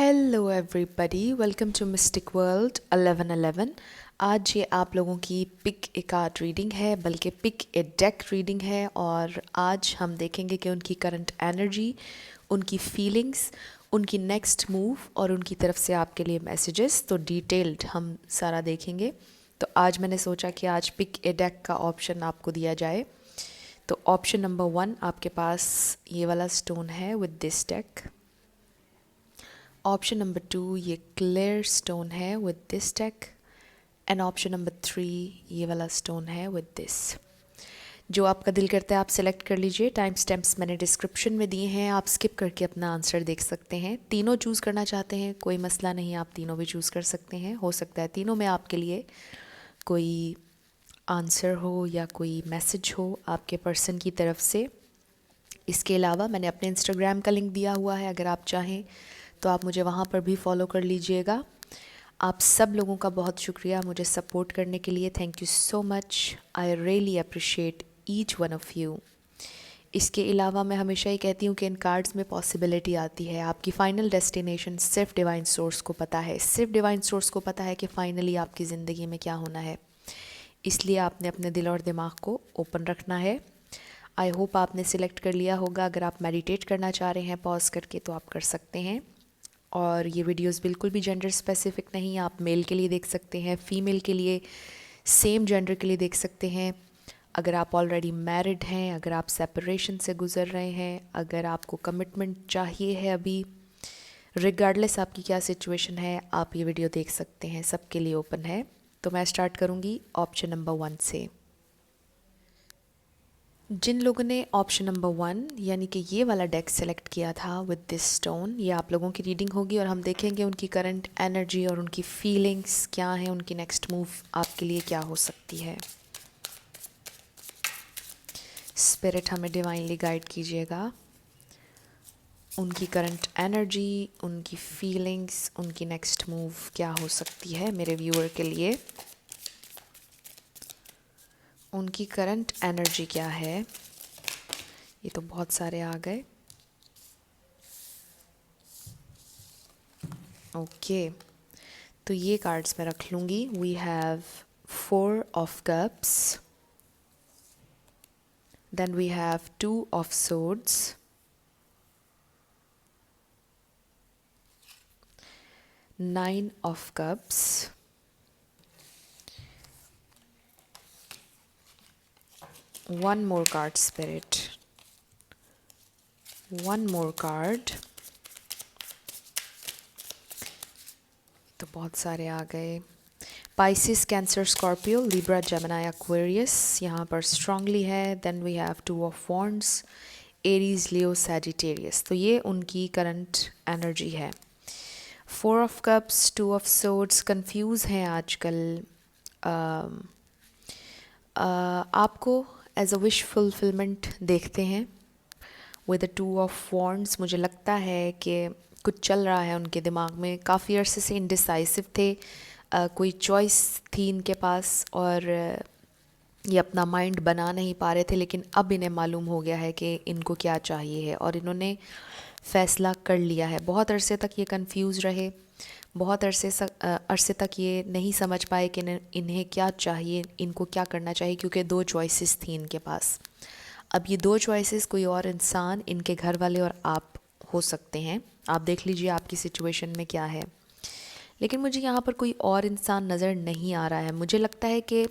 Hello everybody, welcome to mystic world 1111। आज ये आप लोगों की पिक ए कार्ड रीडिंग है, बल्कि पिक ए डेक रीडिंग है। और आज हम देखेंगे कि उनकी करंट एनर्जी, उनकी फीलिंग्स, उनकी नेक्स्ट मूव और उनकी तरफ से आपके लिए मैसेजेस, तो डिटेल्ड हम सारा देखेंगे। तो आज मैंने सोचा कि आज पिक ए डेक का ऑप्शन आपको दिया जाए। तो ऑप्शन नंबर 1 आपके पास ये वाला स्टोन है with this deck. Option number 2 ये क्लियर स्टोन है with this deck. And option number 3 ये वाला स्टोन है विद दिस। जो आपका दिल करता है आप सेलेक्ट कर लीजिए। टाइम स्टैम्प्स मैंने डिस्क्रिप्शन में दिए हैं, आप स्किप करके अपना आंसर देख सकते हैं। तीनों चूज़ करना चाहते हैं कोई मसला नहीं, आप तीनों भी चूज़ कर सकते हैं। हो सकता है तीनों में आपके लिए कोई आंसर हो या कोई मैसेज हो आपके पर्सन की तरफ से। इसके अलावा मैंने अपने इंस्टाग्राम का लिंक दिया हुआ है, अगर आप चाहें तो आप मुझे वहाँ पर भी फॉलो कर लीजिएगा। आप सब लोगों का बहुत शुक्रिया मुझे सपोर्ट करने के लिए। Thank you so much, I really appreciate each one of you. इसके अलावा मैं हमेशा ही कहती हूँ कि इन कार्ड्स में पॉसिबिलिटी आती है। आपकी फ़ाइनल डेस्टिनेशन सिर्फ डिवाइन सोर्स को पता है, सिर्फ डिवाइन सोर्स को पता है कि फ़ाइनली आपकी ज़िंदगी में क्या होना है। इसलिए आपने अपने दिल और दिमाग को ओपन रखना है। आई होप आपने सिलेक्ट कर लिया होगा। अगर आप मेडिटेट करना चाह रहे हैं पॉज करके तो आप कर सकते हैं। और ये वीडियोस बिल्कुल भी जेंडर स्पेसिफिक नहीं, आप मेल के लिए देख सकते हैं, फीमेल के लिए, सेम जेंडर के लिए देख सकते हैं। अगर आप ऑलरेडी मैरिड हैं, अगर आप सेपरेशन से गुज़र रहे हैं, अगर आपको कमिटमेंट चाहिए है अभी, रिगार्डलेस आपकी क्या सिचुएशन है, आप ये वीडियो देख सकते हैं, सबके लिए ओपन है। तो मैं स्टार्ट करूँगी ऑप्शन नंबर 1 से। जिन लोगों ने ऑप्शन नंबर 1 यानी कि ये वाला डेक सेलेक्ट किया था विद दिस स्टोन, ये आप लोगों की रीडिंग होगी और हम देखेंगे उनकी करंट एनर्जी और उनकी फीलिंग्स क्या है, उनकी नेक्स्ट मूव आपके लिए क्या हो सकती है। स्पिरिट हमें डिवाइनली गाइड कीजिएगा। उनकी करंट एनर्जी, उनकी फीलिंग्स, उनकी नेक्स्ट मूव क्या हो सकती है मेरे व्यूअर के लिए। उनकी करंट एनर्जी क्या है। ये तो बहुत सारे आ गए। ओके, तो ये कार्ड्स मैं रख लूँगी। We have 4 of cups, then we have 2 of swords, 9 of cups, one more card spirit, one more card। तो बहुत सारे आ गए। Pisces, Cancer, Scorpio, Libra, Gemini, Aquarius यहाँ पर स्ट्रांगली है। Then we have 2 of wands, Aries, Leo, Sagittarius. तो ये उनकी करंट एनर्जी है। 4 of cups, 2 of swords, confuse हैं आजकल। आपको एज अ विश फुलफिलमेंट देखते हैं विद 2 ऑफ वॉन्ड्स। मुझे लगता है कि कुछ चल रहा है उनके दिमाग में, काफ़ी अरसे से इंडिसाइसिव थे। कोई चॉइस थी इनके पास और ये अपना माइंड बना नहीं पा रहे थे, लेकिन अब इन्हें मालूम हो गया है कि इनको क्या चाहिए है और इन्होंने फ़ैसला कर लिया है। बहुत अरसे तक ये कंफ्यूज रहे, बहुत अरसे तक ये नहीं समझ पाए कि इन्हें क्या चाहिए, इनको क्या करना चाहिए, क्योंकि 2 चॉइसेस थी इनके पास। अब ये 2 चॉइसेस कोई और इंसान, इनके घर वाले और आप हो सकते हैं। आप देख लीजिए आपकी सिचुएशन में क्या है। लेकिन मुझे यहाँ पर कोई और इंसान नज़र नहीं आ रहा है। मुझे लगता है कि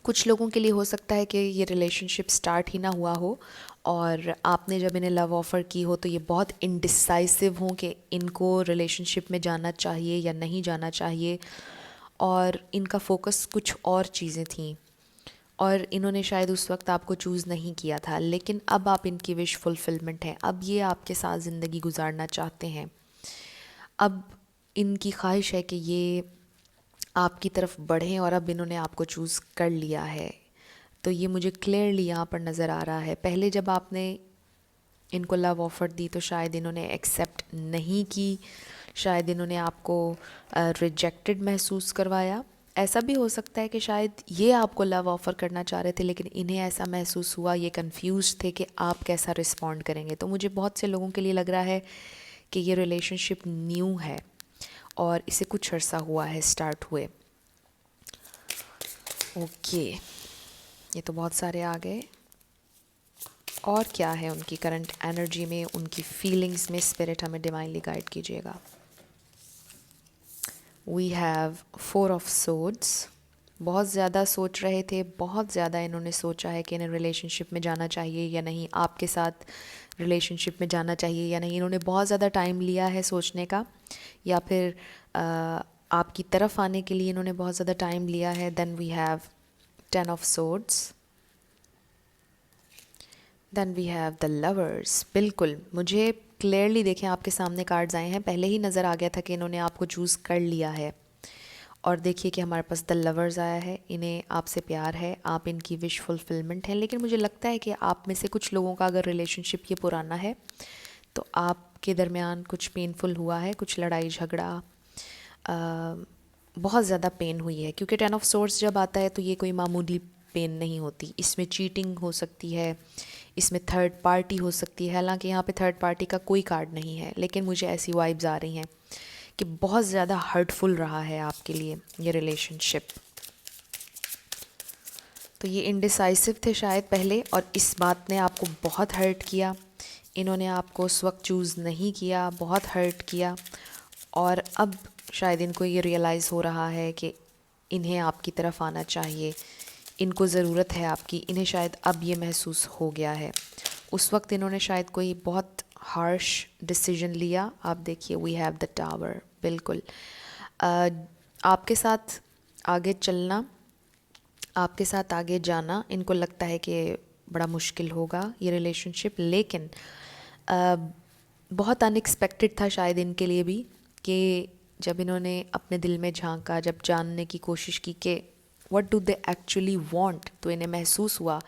कुछ लोगों के लिए हो सकता है कि ये रिलेशनशिप स्टार्ट ही ना हुआ हो और आपने जब इन्हें लव ऑफ़र की हो तो ये बहुत इंडिसाइसिव हों कि इनको रिलेशनशिप में जाना चाहिए या नहीं जाना चाहिए, और इनका फोकस कुछ और चीज़ें थीं और इन्होंने शायद उस वक्त आपको चूज़ नहीं किया था। लेकिन अब आप इनकी विश फुलफिलमेंट है, अब ये आपके साथ ज़िंदगी गुजारना चाहते हैं। अब इनकी ख्वाहिश है कि ये आपकी तरफ बढ़ें और अब इन्होंने आपको चूज़ कर लिया है। तो ये मुझे क्लियरली यहाँ पर नज़र आ रहा है। पहले जब आपने इनको लव ऑफ़र दी तो शायद इन्होंने एक्सेप्ट नहीं की, शायद इन्होंने आपको रिजेक्टेड महसूस करवाया। ऐसा भी हो सकता है कि शायद ये आपको लव ऑफ़र करना चाह रहे थे लेकिन इन्हें ऐसा महसूस हुआ, ये कंफ्यूज थे कि आप कैसा रिस्पॉन्ड करेंगे। तो मुझे बहुत से लोगों के लिए लग रहा है कि ये रिलेशनशिप न्यू है और इसे कुछ अरसा हुआ है स्टार्ट हुए। ओके, ये तो बहुत सारे आ गए। और क्या है उनकी करंट एनर्जी में, उनकी फीलिंग्स में, स्पिरिट हमें डिवाइनली गाइड कीजिएगा। We have 4 of swords. बहुत ज़्यादा सोच रहे थे, बहुत ज़्यादा इन्होंने सोचा है कि इन्हें रिलेशनशिप में जाना चाहिए या नहीं, आपके साथ रिलेशनशिप में जाना चाहिए या नहीं। इन्होंने बहुत ज़्यादा टाइम लिया है सोचने का, या फिर आपकी तरफ आने के लिए इन्होंने बहुत ज़्यादा टाइम लिया है। Then we have 10 of swords. Then we have the lovers. बिल्कुल, मुझे क्लियरली देखें आपके सामने कार्ड्स आए हैं, पहले ही नज़र आ गया था कि इन्होंने आपको चूज़ कर लिया है। और देखिए कि हमारे पास द लवर्स आया है, इन्हें आपसे प्यार है, आप इनकी विश फुलफिलमेंट है। लेकिन मुझे लगता है कि आप में से कुछ लोगों का अगर रिलेशनशिप ये पुराना है तो आपके दरमियान कुछ पेनफुल हुआ है, कुछ लड़ाई झगड़ा, बहुत ज़्यादा पेन हुई है। क्योंकि 10 ऑफ सोर्स जब आता है तो ये कोई मामूली पेन नहीं होती, इसमें चीटिंग हो सकती है, इसमें थर्ड पार्टी हो सकती है। हालांकि यहाँ पे थर्ड पार्टी का कोई कार्ड नहीं है, लेकिन मुझे ऐसी वाइब्स आ रही हैं कि बहुत ज़्यादा हर्टफुल रहा है आपके लिए ये रिलेशनशिप। तो ये इनडिसाइसिव थे शायद पहले, और इस बात ने आपको बहुत हर्ट किया। इन्होंने आपको उस वक्त चूज़ नहीं किया, बहुत हर्ट किया। और अब शायद इनको ये रियलाइज़ हो रहा है कि इन्हें आपकी तरफ आना चाहिए, इनको ज़रूरत है आपकी, इन्हें शायद अब ये महसूस हो गया है। उस वक्त इन्होंने शायद कोई बहुत हार्श डिसीजन लिया। आप देखिए वी हैव द टावर। बिल्कुल आपके साथ आगे चलना, आपके साथ आगे जाना इनको लगता है कि बड़ा मुश्किल होगा ये रिलेशनशिप। लेकिन बहुत अनएक्सपेक्टेड था शायद इनके लिए भी कि जब इन्होंने अपने दिल में झांका, जब जानने की कोशिश की कि what do they actually want, तो इन्हें महसूस हुआ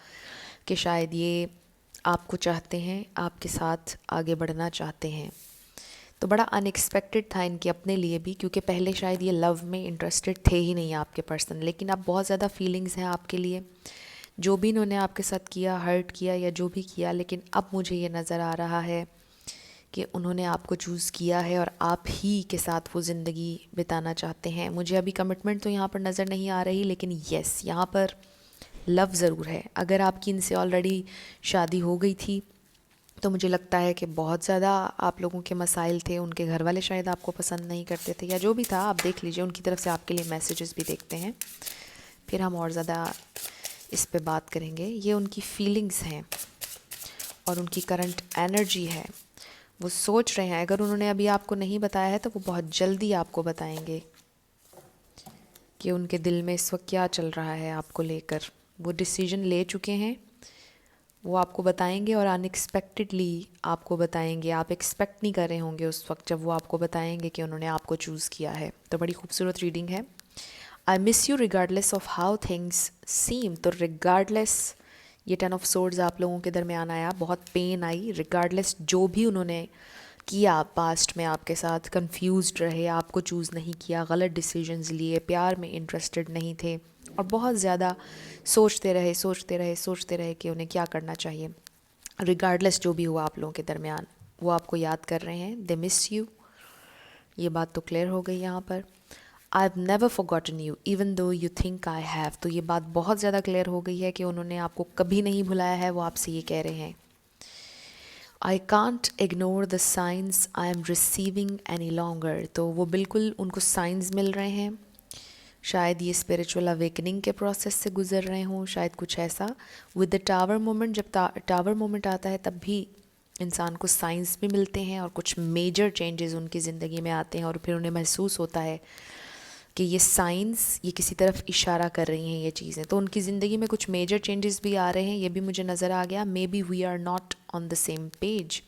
कि शायद ये आपको चाहते हैं, आपके साथ आगे बढ़ना चाहते हैं। तो बड़ा अनएक्सपेक्टेड था इनके अपने लिए भी, क्योंकि पहले शायद ये लव में इंटरेस्टेड थे ही नहीं आपके पर्सन। लेकिन अब बहुत ज़्यादा फीलिंग्स हैं आपके लिए, जो भी इन्होंने आपके साथ किया, हर्ट किया या जो भी किया, लेकिन अब मुझे ये नज़र आ रहा है कि उन्होंने आपको चूज़ किया है और आप ही के साथ वो ज़िंदगी बिताना चाहते हैं। मुझे अभी कमिटमेंट तो यहाँ पर नज़र नहीं आ रही, लेकिन येस यहाँ पर लव ज़रूर है। अगर आपकी इनसे ऑलरेडी शादी हो गई थी तो मुझे लगता है कि बहुत ज़्यादा आप लोगों के मसाइल थे, उनके घर वाले शायद आपको पसंद नहीं करते थे या जो भी था, आप देख लीजिए। उनकी तरफ से आपके लिए मैसेजेस भी देखते हैं, फिर हम और ज़्यादा इस पे बात करेंगे। ये उनकी फीलिंग्स हैं और उनकी करंट एनर्जी है, वो सोच रहे हैं। अगर उन्होंने अभी आपको नहीं बताया है तो वो बहुत जल्दी आपको बताएंगे कि उनके दिल में इस वक्त क्या चल रहा है आपको लेकर। वो डिसीजन ले चुके हैं, वो आपको बताएंगे और अनएक्सपेक्टेडली आपको बताएंगे। आप एक्सपेक्ट नहीं कर रहे होंगे उस वक्त जब वो आपको बताएंगे कि उन्होंने आपको चूज़ किया है। तो बड़ी खूबसूरत रीडिंग है। I miss you regardless of how things सीम। तो रिगार्डलेस, ये 10 ऑफ सोर्ड्स आप लोगों के दरमियान आया, बहुत पेन आई। रिगार्डलेस जो भी उन्होंने किया पास्ट में आपके साथ, कंफ्यूज्ड रहे, आपको चूज़ नहीं किया, गलत डिसीजंस लिए, प्यार में इंटरेस्टेड नहीं थे और बहुत ज़्यादा सोचते रहे कि उन्हें क्या करना चाहिए। रिगार्डलेस जो भी हुआ आप लोगों के दरमियान, वो आपको याद कर रहे हैं। दे मिस यू, ये बात तो क्लियर हो गई यहाँ पर। I have never forgotten you even though you think I have. तो ये बात बहुत ज़्यादा क्लियर हो गई है कि उन्होंने आपको कभी नहीं भुलाया है, वो आपसे ये कह रहे हैं। I can't ignore the science I am receiving any longer. तो वो बिल्कुल उनको साइंस मिल रहे हैं, शायद ये स्पिरिचुअल अवेकनिंग के प्रोसेस से गुजर रहे हों, शायद कुछ ऐसा। विद द टावर मोमेंट, जब टावर मोमेंट आता है तब भी इंसान को साइंस भी मिलते हैं और कुछ मेजर चेंजेस उनकी ज़िंदगी में आते हैं और फिर उन्हें महसूस होता है कि ये साइंस ये किसी तरफ इशारा कर रही हैं ये चीज़ें। तो उनकी ज़िंदगी में कुछ मेजर चेंजेस भी आ रहे हैं, ये भी मुझे नज़र आ गया। Maybe we are not on the same page.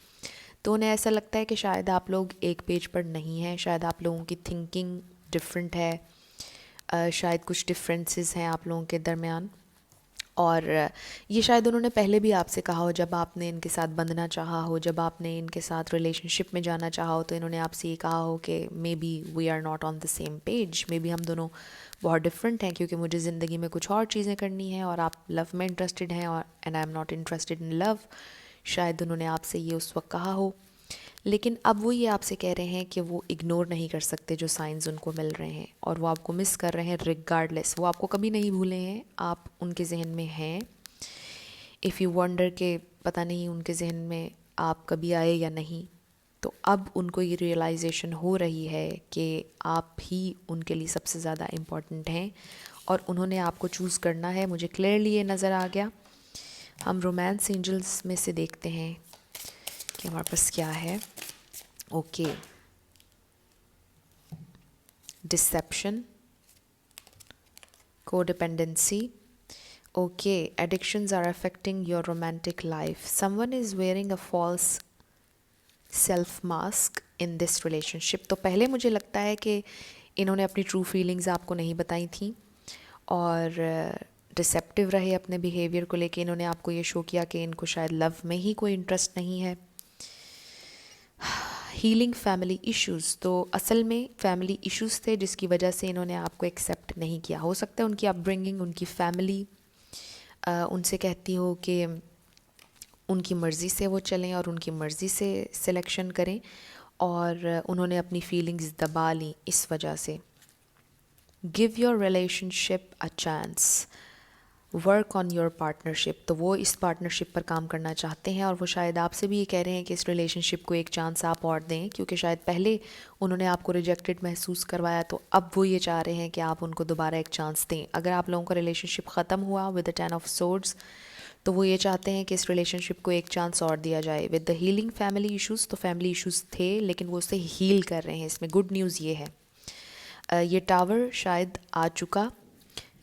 तो उन्हें ऐसा लगता है कि शायद आप लोग एक पेज पर नहीं हैं, शायद आप लोगों की थिंकिंग डिफरेंट है, शायद कुछ डिफरेंसेस हैं आप लोगों के दरमियान। और ये शायद उन्होंने पहले भी आपसे कहा हो, जब आपने इनके साथ बंधना चाहा हो, जब आपने इनके साथ रिलेशनशिप में जाना चाहा हो, तो इन्होंने आपसे ये कहा हो कि maybe we are not on the same page, maybe हम दोनों बहुत डिफरेंट हैं, क्योंकि मुझे ज़िंदगी में कुछ और चीज़ें करनी हैं और आप लव में इंटरेस्टेड हैं और and I am not interested in love. शायद उन्होंने आपसे ये उस वक्त कहा हो। लेकिन अब वो ये आपसे कह रहे हैं कि वो इग्नोर नहीं कर सकते जो साइंस उनको मिल रहे हैं, और वो आपको मिस कर रहे हैं रिगार्डलेस। वो आपको कभी नहीं भूले हैं, आप उनके जहन में हैं। इफ़ यू वंडर के पता नहीं उनके जहन में आप कभी आए या नहीं, तो अब उनको ये रियलाइजेशन हो रही है कि आप ही उनके लिए सबसे ज़्यादा इम्पॉर्टेंट हैं और उन्होंने आपको चूज़ करना है। मुझे क्लियरली ये नज़र आ गया। हम रोमांस एंजल्स में से देखते हैं कि हमारे पास क्या है। Okay, deception, codependency. Okay, addictions are affecting your romantic life. Someone is wearing a false self mask in this relationship. तो पहले मुझे लगता है कि इन्होंने अपनी ट्रू फीलिंग्स आपको नहीं बताई थी और डिसेप्टिव रहे अपने बिहेवियर को लेके। इन्होंने आपको ये शो किया कि इनको शायद लव में ही कोई इंटरेस्ट नहीं है। हीलिंग फैमिली इश्यूज़, तो असल में फैमिली इश्यूज़ थे जिसकी वजह से इन्होंने आपको एक्सेप्ट नहीं किया। हो सकता है उनकी अपब्रिंगिंग, उनकी फैमिली उनसे कहती हो कि उनकी मर्ज़ी से वो चलें और उनकी मर्ज़ी से सिलेक्शन करें, और उन्होंने अपनी फीलिंग्स दबा ली इस वजह से। Give your relationship a chance, work on your partnership, तो वो इस पार्टनरशिप पर काम करना चाहते हैं और वो शायद आपसे भी ये कह रहे हैं कि इस रिलेशनशिप को एक चांस आप और दें, क्योंकि शायद पहले उन्होंने आपको रिजेक्टेड महसूस करवाया, तो अब वो ये चाह रहे हैं कि आप उनको दोबारा एक चांस दें। अगर आप लोगों का रिलेशनशिप ख़त्म हुआ विद द 10 ऑफ सोर्ड्स, तो वो ये चाहते हैं कि इस रिलेशनशिप को एक चांस और दिया जाए। With the healing family issues, तो फैमिली इश्यूज़ थे लेकिन वो उसे हील कर रहे हैं। इसमें गुड न्यूज़ ये है, ये टावर शायद आ चुका,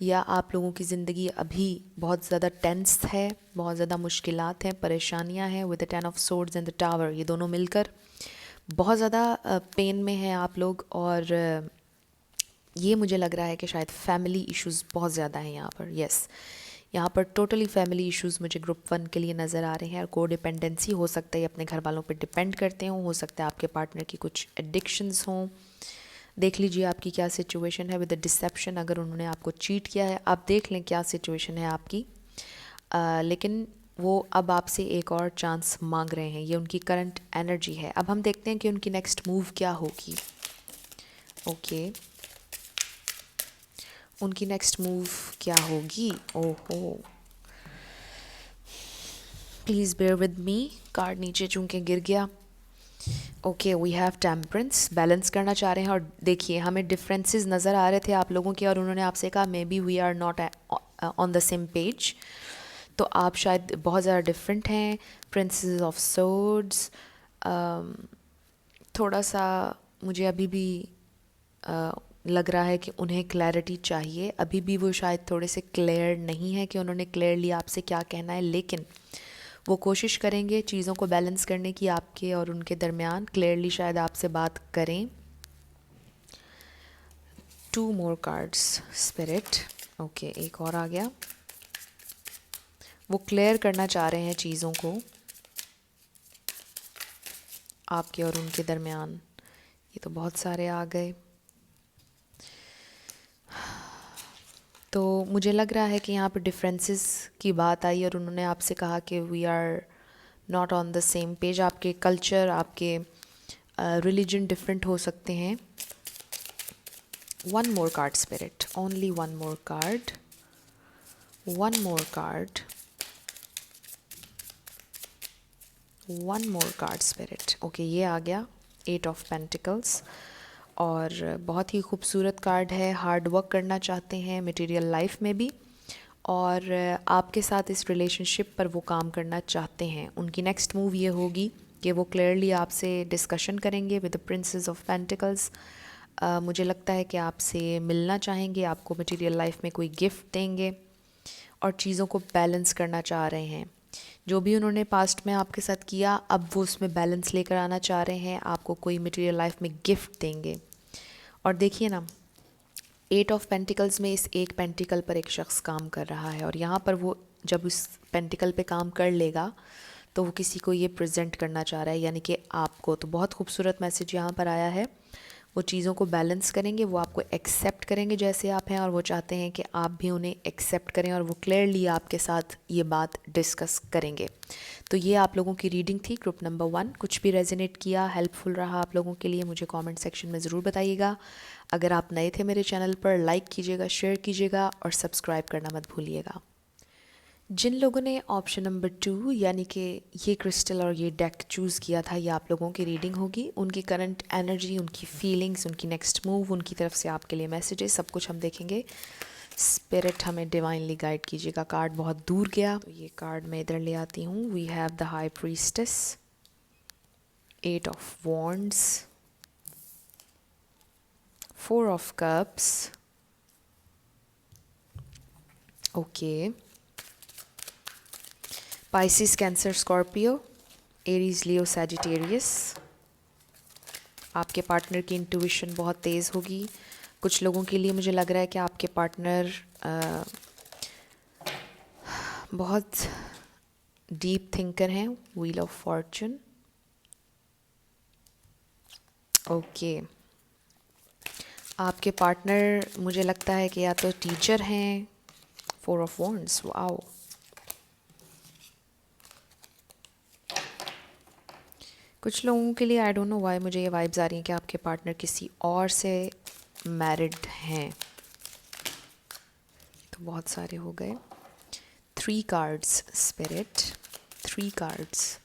या आप लोगों की ज़िंदगी अभी बहुत ज़्यादा टेंस है, बहुत ज़्यादा मुश्किलात हैं, परेशानियां हैं। With the 10 of swords and the tower, ये दोनों मिलकर बहुत ज़्यादा पेन में हैं आप लोग, और ये मुझे लग रहा है कि शायद फैमिली इश्यूज़ बहुत ज़्यादा हैं यहाँ पर। यस, यहाँ पर टोटली फैमिली इश्यूज़ मुझे ग्रुप 1 के लिए नज़र आ रहे हैं। और कोडिपेंडेंसी हो सकता है अपने घर वालों पर डिपेंड करते हों, हो सकता है आपके पार्टनर की कुछ एडिक्शंस हों। देख लीजिए आपकी क्या सिचुएशन है। विद द डिसेप्शन, अगर उन्होंने आपको चीट किया है, आप देख लें क्या सिचुएशन है आपकी। लेकिन वो अब आपसे एक और चांस मांग रहे हैं, ये उनकी करंट एनर्जी है। अब हम देखते हैं कि उनकी नेक्स्ट मूव क्या होगी। ओके, उनकी नेक्स्ट मूव क्या होगी। ओहो, please bear with me, card नीचे चूंकि गिर गया। Okay, we have temperance, balance करना चाह रहे हैं। और देखिए हमें डिफरेंसेस नज़र आ रहे थे आप लोगों के, और उन्होंने आपसे कहा maybe we are not on the same page, तो आप शायद बहुत ज़्यादा डिफरेंट हैं। प्रिंसेस ऑफ सोर्ड्स, थोड़ा सा मुझे अभी भी लग रहा है कि उन्हें क्लैरिटी चाहिए। अभी भी वो शायद थोड़े से क्लियर नहीं है कि उन्होंने क्लियरली आपसे क्या कहना है, लेकिन वो कोशिश करेंगे चीज़ों को बैलेंस करने की आपके और उनके दरमियान। क्लियरली शायद आपसे बात करें। 2 मोर कार्ड्स स्पिरिट। ओके, एक और आ गया। वो क्लियर करना चाह रहे हैं चीज़ों को आपके और उनके दरमियान। ये तो बहुत सारे आ गए। तो मुझे लग रहा है कि यहाँ पर डिफरेंसेस की बात आई और उन्होंने आपसे कहा कि we are not on the same page. आपके कल्चर, आपके रिलीजन डिफरेंट हो सकते हैं। 1 more card spirit, only 1 more card, 1 more card, 1 more card spirit. Okay, ये आ गया 8 ऑफ पेंटिकल्स, और बहुत ही खूबसूरत कार्ड है। हार्ड वर्क करना चाहते हैं मटेरियल लाइफ में भी, और आपके साथ इस रिलेशनशिप पर वो काम करना चाहते हैं। उनकी नेक्स्ट मूव ये होगी कि वो क्लियरली आपसे डिस्कशन करेंगे with the princess of pentacles. मुझे लगता है कि आपसे मिलना चाहेंगे, आपको मटेरियल लाइफ में कोई गिफ्ट देंगे और चीज़ों को बैलेंस करना चाह रहे हैं। जो भी उन्होंने पास्ट में आपके साथ किया, अब वो उसमें बैलेंस लेकर आना चाह रहे हैं। आपको कोई मटेरियल लाइफ में गिफ्ट देंगे। और देखिए ना, 8 ऑफ पेंटिकल्स में इस एक पेंटिकल पर एक शख्स काम कर रहा है, और यहाँ पर वो जब उस पेंटिकल पे काम कर लेगा तो वो किसी को ये प्रेजेंट करना चाह रहा है, यानी कि आपको। तो बहुत खूबसूरत मैसेज यहाँ पर आया है। वो चीज़ों को बैलेंस करेंगे, वो आपको एक्सेप्ट करेंगे जैसे आप हैं, और वो चाहते हैं कि आप भी उन्हें एक्सेप्ट करें, और वो क्लियरली आपके साथ ये बात डिस्कस करेंगे। तो ये आप लोगों की रीडिंग थी ग्रुप नंबर 1। कुछ भी रेजोनेट किया, हेल्पफुल रहा आप लोगों के लिए, मुझे कमेंट सेक्शन में ज़रूर बताइएगा। अगर आप नए थे मेरे चैनल पर, लाइक कीजिएगा, शेयर कीजिएगा और सब्सक्राइब करना मत भूलिएगा। जिन लोगों ने ऑप्शन नंबर 2 यानी कि ये क्रिस्टल और ये डेक चूज़ किया था, ये आप लोगों की रीडिंग होगी। उनकी करंट एनर्जी, उनकी फीलिंग्स, उनकी नेक्स्ट मूव, उनकी तरफ से आपके लिए मैसेजेस, सब कुछ हम देखेंगे। स्पिरिट हमें डिवाइनली गाइड कीजिएगा। कार्ड बहुत दूर गया, तो ये कार्ड मैं इधर ले आती हूँ। We have the high priestess, 8 of wands, 4 of cups, okay, Pisces, Cancer, Scorpio, Aries, Leo, Sagittarius. आपके पार्टनर की इंट्यूशन बहुत तेज़ होगी। कुछ लोगों के लिए मुझे लग रहा है कि आपके पार्टनर बहुत डीप थिंकर हैं। Wheel of Fortune, okay. आपके पार्टनर मुझे लगता है कि या तो टीचर हैं। 4 ऑफ वॉन्ड्स, वाओ। कुछ लोगों के लिए आई डोंट नो व्हाई मुझे ये वाइब्स आ रही हैं कि आपके पार्टनर किसी और से मैरिड हैं। तो बहुत सारे हो गए। 3 cards spirit, 3 cards.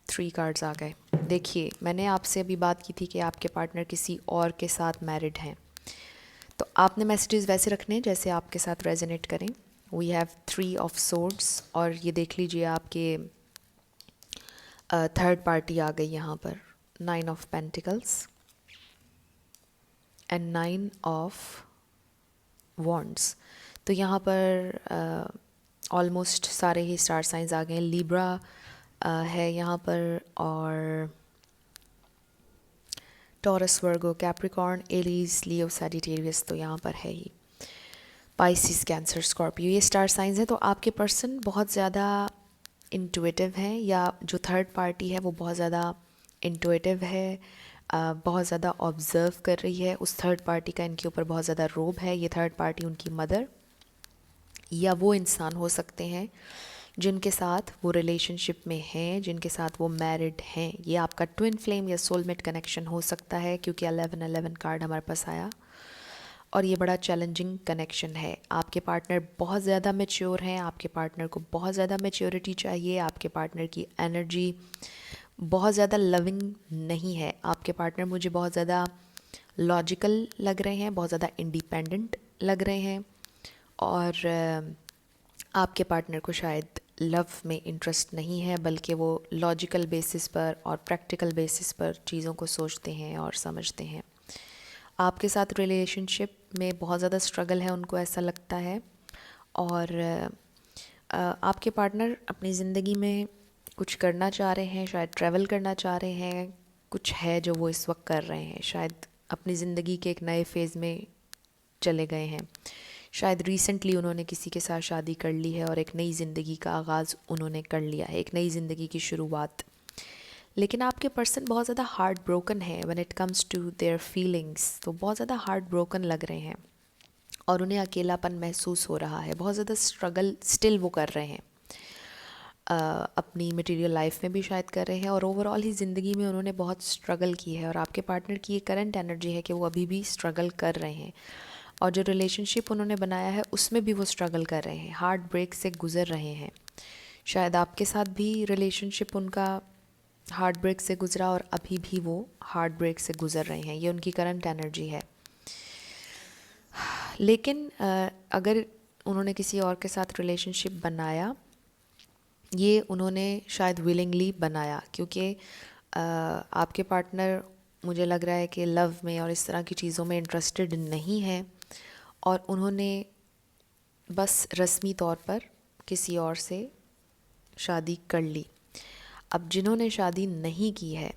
Three cards आ गए। देखिए, मैंने आपसे अभी बात की थी कि आपके पार्टनर किसी और के साथ मैरिड हैं, तो आपने मैसेजेस वैसे रखने हैं जैसे आपके साथ रेजोनेट करें। वी हैव 3 ऑफ सोर्ड्स, और ये देख लीजिए आपके थर्ड पार्टी आ गई यहाँ पर। 9 of pentacles and 9 of wands. तो यहाँ पर ऑलमोस्ट सारे ही स्टार साइंस आ गए हैं। लिब्रा है यहाँ पर, और टॉरस, वर्गो, कैप्रिकॉर्न, एरीज, लियो, सैजिटेरियस तो यहाँ पर है ही। पाइसिस, कैंसर, स्कॉर्पियो, ये स्टार साइंस हैं। तो आपके पर्सन बहुत ज़्यादा इंट्यूटिव हैं, या जो थर्ड पार्टी है वो बहुत ज़्यादा इंट्यूटिव है, बहुत ज़्यादा ऑब्ज़र्व कर रही है। उस थर्ड पार्टी का इनके ऊपर बहुत ज़्यादा रोब है। ये थर्ड पार्टी उनकी मदर या वो इंसान हो सकते हैं जिनके साथ वो रिलेशनशिप में हैं, जिनके साथ वो मैरिड हैं। ये आपका ट्विन फ्लेम या सोलमेट कनेक्शन हो सकता है, क्योंकि 11-11 कार्ड हमारे पास आया, और ये बड़ा चैलेंजिंग कनेक्शन है। आपके पार्टनर बहुत ज़्यादा मैच्योर हैं, आपके पार्टनर को बहुत ज़्यादा मैच्योरिटी चाहिए, आपके पार्टनर की एनर्जी बहुत ज़्यादा लविंग नहीं है। आपके पार्टनर मुझे बहुत ज़्यादा लॉजिकल लग रहे हैं, बहुत ज़्यादा इंडिपेंडेंट लग रहे हैं, और आपके पार्टनर को शायद लव में इंटरेस्ट नहीं है, बल्कि वो लॉजिकल बेसिस पर और प्रैक्टिकल बेसिस पर चीज़ों को सोचते हैं और समझते हैं। आपके साथ रिलेशनशिप में बहुत ज़्यादा स्ट्रगल है, उनको ऐसा लगता है, और आपके पार्टनर अपनी ज़िंदगी में कुछ करना चाह रहे हैं, शायद ट्रैवल करना चाह रहे हैं, कुछ है जो वो इस वक्त कर रहे हैं। शायद अपनी ज़िंदगी के एक नए फेज़ में चले गए हैं, शायद रिसेंटली उन्होंने किसी के साथ शादी कर ली है और एक नई ज़िंदगी का आगाज़ उन्होंने कर लिया है, एक नई ज़िंदगी की शुरुआत। लेकिन आपके पर्सन बहुत ज़्यादा हार्ट ब्रोकन है when it comes to their feelings. तो बहुत ज़्यादा हार्ट ब्रोकन लग रहे हैं, और उन्हें अकेलापन महसूस हो रहा है। बहुत ज़्यादा स्ट्रगल स्टिल वो कर रहे हैं, अपनी मटेरियल लाइफ में भी शायद कर रहे हैं, और ओवरऑल ही ज़िंदगी में उन्होंने बहुत स्ट्रगल की है। और आपके पार्टनर की ये करंट एनर्जी है कि वो अभी भी स्ट्रगल कर रहे हैं, और जो रिलेशनशिप उन्होंने बनाया है उसमें भी वो स्ट्रगल कर रहे हैं, हार्ट ब्रेक से गुज़र रहे हैं। शायद आपके साथ भी रिलेशनशिप उनका हार्ट ब्रेक से गुज़रा, और अभी भी वो हार्ट ब्रेक से गुज़र रहे हैं। ये उनकी करंट एनर्जी है। लेकिन अगर उन्होंने किसी और के साथ रिलेशनशिप बनाया, ये उन्होंने शायद विलिंगली बनाया, क्योंकि आपके पार्टनर मुझे लग रहा है कि लव में और इस तरह की चीज़ों में इंटरेस्टेड नहीं है, और उन्होंने बस रस्मी तौर पर किसी और से शादी कर ली। अब जिन्होंने शादी नहीं की है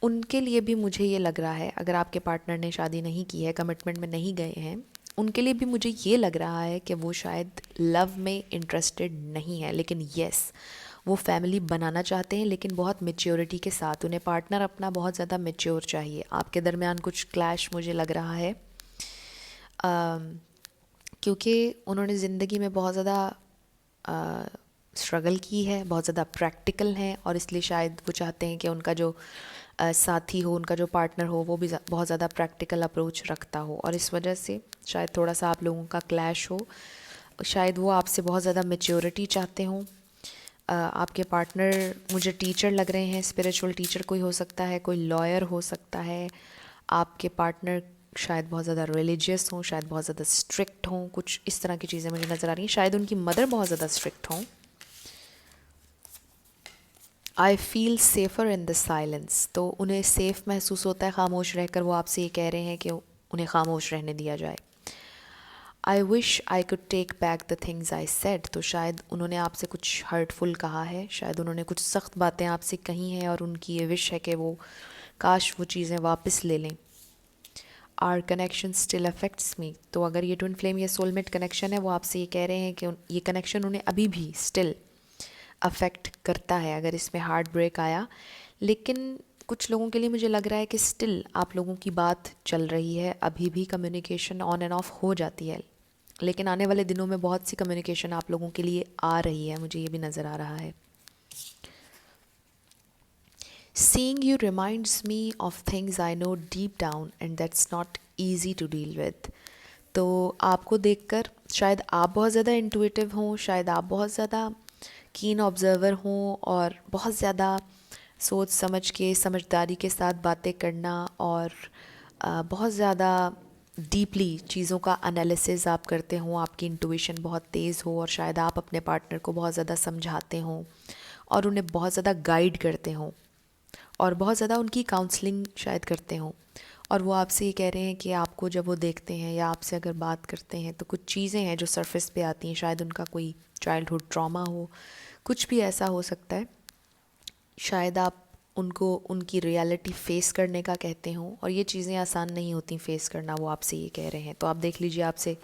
उनके लिए भी मुझे ये लग रहा है, अगर आपके पार्टनर ने शादी नहीं की है, कमिटमेंट में नहीं गए हैं, उनके लिए भी मुझे ये लग रहा है कि वो शायद लव में इंटरेस्टेड नहीं है। लेकिन येस, वो फैमिली बनाना चाहते हैं लेकिन बहुत मेच्योरिटी के साथ। उन्हें पार्टनर अपना बहुत ज़्यादा मेच्योर चाहिए। आपके दरमियान कुछ क्लैश मुझे लग रहा है, क्योंकि उन्होंने ज़िंदगी में बहुत ज़्यादा स्ट्रगल की है, बहुत ज़्यादा प्रैक्टिकल हैं, और इसलिए शायद वो चाहते हैं कि उनका जो साथी हो, उनका जो पार्टनर हो, वो भी बहुत ज़्यादा प्रैक्टिकल अप्रोच रखता हो, और इस वजह से शायद थोड़ा सा आप लोगों का क्लैश हो। शायद वो आपसे बहुत ज़्यादा मैच्योरिटी चाहते हों। आपके पार्टनर मुझे टीचर लग रहे हैं, स्पिरिचुअल टीचर कोई हो सकता है, कोई लॉयर हो सकता है। आपके पार्टनर शायद बहुत ज़्यादा रिलीजियस हों, शायद बहुत ज़्यादा स्ट्रिक्ट हों, कुछ इस तरह की चीज़ें मुझे नज़र आ रही हैं। शायद उनकी मदर बहुत ज़्यादा स्ट्रिक्ट हों। I feel safer in the silence, तो उन्हें सेफ़ महसूस होता है खामोश रहकर। वो आपसे ये कह रहे हैं कि उन्हें खामोश रहने दिया जाए। I wish I could take back the things I said, तो शायद उन्होंने आपसे कुछ हर्टफुल कहा है, शायद उन्होंने कुछ सख्त बातें आपसे कही हैं, और उनकी ये विश है कि वो काश वो चीज़ें वापस ले लें। Our connection still affects me, तो अगर ये ट्विन फ्लेम या सोलमेट कनेक्शन है, वो आपसे ये कह रहे हैं कि ये कनेक्शन उन्हें अभी भी स्टिल अफेक्ट करता है अगर इसमें हार्ट ब्रेक आया। लेकिन कुछ लोगों के लिए मुझे लग रहा है कि स्टिल आप लोगों की बात चल रही है, अभी भी कम्युनिकेशन ऑन एंड ऑफ हो जाती है, लेकिन आने वाले दिनों में बहुत सी कम्युनिकेशन आप लोगों के लिए आ रही है, मुझे ये भी नज़र आ रहा है। Seeing you reminds me of things I know deep down and that's not easy to deal with. तो आपको देखकर शायद आप बहुत ज़्यादा इंटुइटिव हों, शायद आप बहुत ज़्यादा कीन ऑब्जर्वर हों, और बहुत ज़्यादा सोच समझ के समझदारी के साथ बातें करना, और बहुत ज़्यादा डीपली चीज़ों का एनालिसिस आप करते हों, आपकी इंटुइशन बहुत तेज़ हो, और शायद आप अपने पार्टनर को बहुत ज़्यादा समझाते हों और उन्हें बहुत ज़्यादा गाइड करते हों, और बहुत ज़्यादा उनकी काउंसलिंग शायद करते हों। और वो आपसे ये कह रहे हैं कि आपको जब वो देखते हैं या आपसे अगर बात करते हैं, तो कुछ चीज़ें हैं जो सरफेस पे आती हैं। शायद उनका कोई चाइल्डहुड ट्रॉमा हो, कुछ भी ऐसा हो सकता है। शायद आप उनको उनकी रियलिटी फ़ेस करने का कहते हों, और ये चीज़ें आसान नहीं होती फ़ेस करना, वो आपसे ये कह रहे हैं। तो आप देख लीजिए आपसे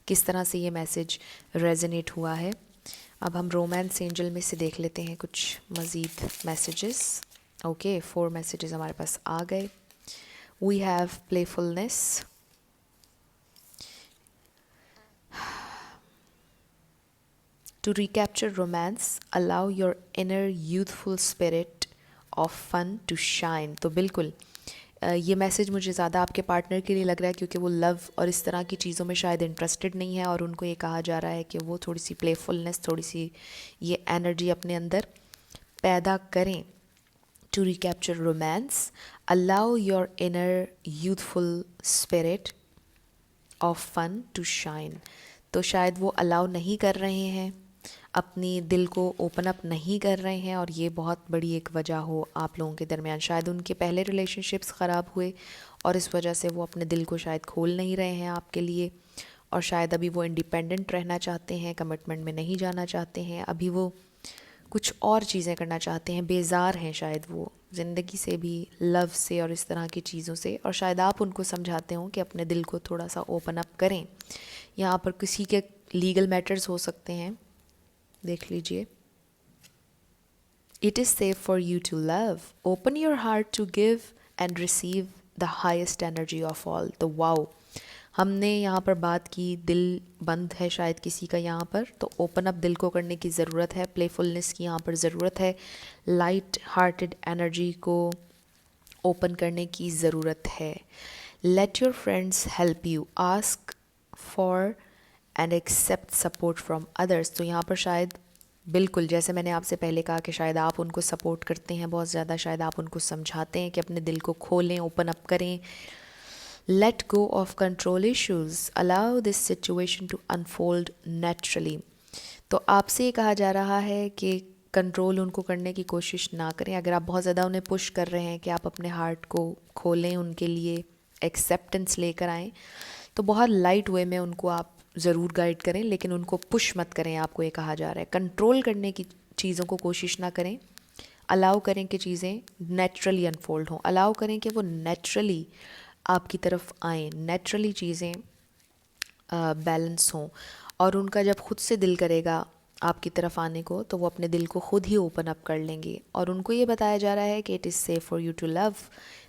किस तरह से ये मैसेज रेजोनेट हुआ है। अब हम रोमांस एंजल में से देख लेते हैं कुछ मज़ीद मैसेजेस। ओके, 4 मैसेजेस हमारे पास आ गए। We have playfulness, to recapture romance, allow your inner youthful spirit of fun to shine। तो बिल्कुल ये मैसेज मुझे ज़्यादा आपके पार्टनर के लिए लग रहा है, क्योंकि वो लव और इस तरह की चीज़ों में शायद इंटरेस्टेड नहीं है, और उनको ये कहा जा रहा है कि वो थोड़ी सी प्लेफुलनेस, थोड़ी सी ये एनर्जी अपने अंदर पैदा करें। To recapture romance, allow your inner youthful spirit of fun to shine। तो शायद वो अलाउ नहीं कर रहे हैं, अपनी दिल को ओपन अप नहीं कर रहे हैं, और ये बहुत बड़ी एक वजह हो आप लोगों के दरमियान। शायद उनके पहले रिलेशनशिप्स ख़राब हुए, और इस वजह से वो अपने दिल को शायद खोल नहीं रहे हैं आपके लिए, और शायद अभी वो इंडिपेंडेंट रहना चाहते हैं, कमिटमेंट में नहीं जाना चाहते हैं, अभी वो कुछ और चीज़ें करना चाहते हैं, बेजार हैं शायद वो ज़िंदगी से भी, लव से और इस तरह की चीज़ों से। और शायद आप उनको समझाते हो कि अपने दिल को थोड़ा सा ओपन अप करें। यहाँ पर किसी के लीगल मैटर्स हो सकते हैं, देख लीजिए। It is safe for you to love, open your heart to give and receive the highest energy of all. तो वाओ, हमने यहाँ पर बात की, दिल बंद है शायद किसी का यहाँ पर, तो ओपन अप दिल को करने की ज़रूरत है, प्लेफुलनेस की यहाँ पर ज़रूरत है, लाइट हार्टेड एनर्जी को ओपन करने की ज़रूरत है। Let your friends help you, ask for and accept support from others. तो यहाँ पर शायद बिल्कुल जैसे मैंने आपसे पहले कहा कि शायद आप उनको सपोर्ट करते हैं बहुत ज़्यादा, शायद आप उनको समझाते हैं कि अपने दिल को खोलें, ओपन अप करें। Let go of control issues, allow this situation to unfold naturally। तो आपसे ये कहा जा रहा है कि कंट्रोल उनको करने की कोशिश ना करें। अगर आप बहुत ज़्यादा उन्हें पुश कर रहे हैं कि आप अपने हार्ट को खोलें, उनके लिए एक्सेप्टेंस लेकर आएँ, तो बहुत लाइट वे में उनको आप ज़रूर गाइड करें, लेकिन उनको पुश मत करें। आपको ये कहा जा रहा है कंट्रोल करने की चीज़ों को कोशिश ना करें, अलाउ करें कि चीज़ें नेचुरली अनफोल्ड हों, अलाउ करें कि वो नेचुरली आपकी तरफ आएँ, नेचुरली चीज़ें बैलेंस हों, और उनका जब खुद से दिल करेगा आपकी तरफ आने को, तो वो अपने दिल को खुद ही ओपन अप कर लेंगे और उनको ये बताया जा रहा है कि it is safe for you to love.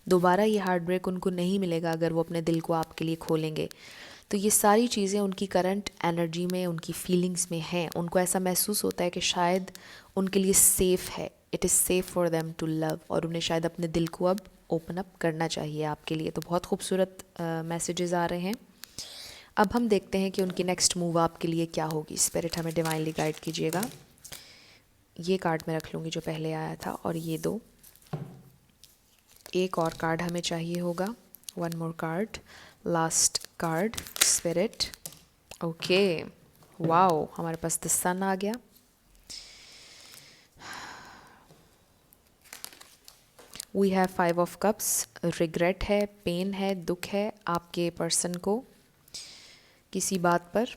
दोबारा ये हार्ट ब्रेक उनको नहीं मिलेगा अगर वो अपने दिल को आपके लिए खोलेंगे। तो ये सारी चीज़ें उनकी करंट एनर्जी में, उनकी फीलिंग्स में हैं। उनको ऐसा महसूस होता है कि शायद उनके लिए सेफ़ है, it is safe for them to love, और उन्हें शायद अपने दिल को अब ओपन अप करना चाहिए आपके लिए। तो बहुत खूबसूरत मैसेजेस आ रहे हैं। अब हम देखते हैं कि उनकी नेक्स्ट मूव आपके लिए क्या होगी। स्पिरिट हमें डिवाइनली गाइड कीजिएगा। ये कार्ड मैं रख लूँगी जो पहले आया था, और ये दो। एक और कार्ड हमें चाहिए होगा, one more card, last card spirit. Okay, wow, हमारे पास द सन आ गया। We have 5 of cups. Regret है, पेन है, दुख है आपके पर्सन को किसी बात पर।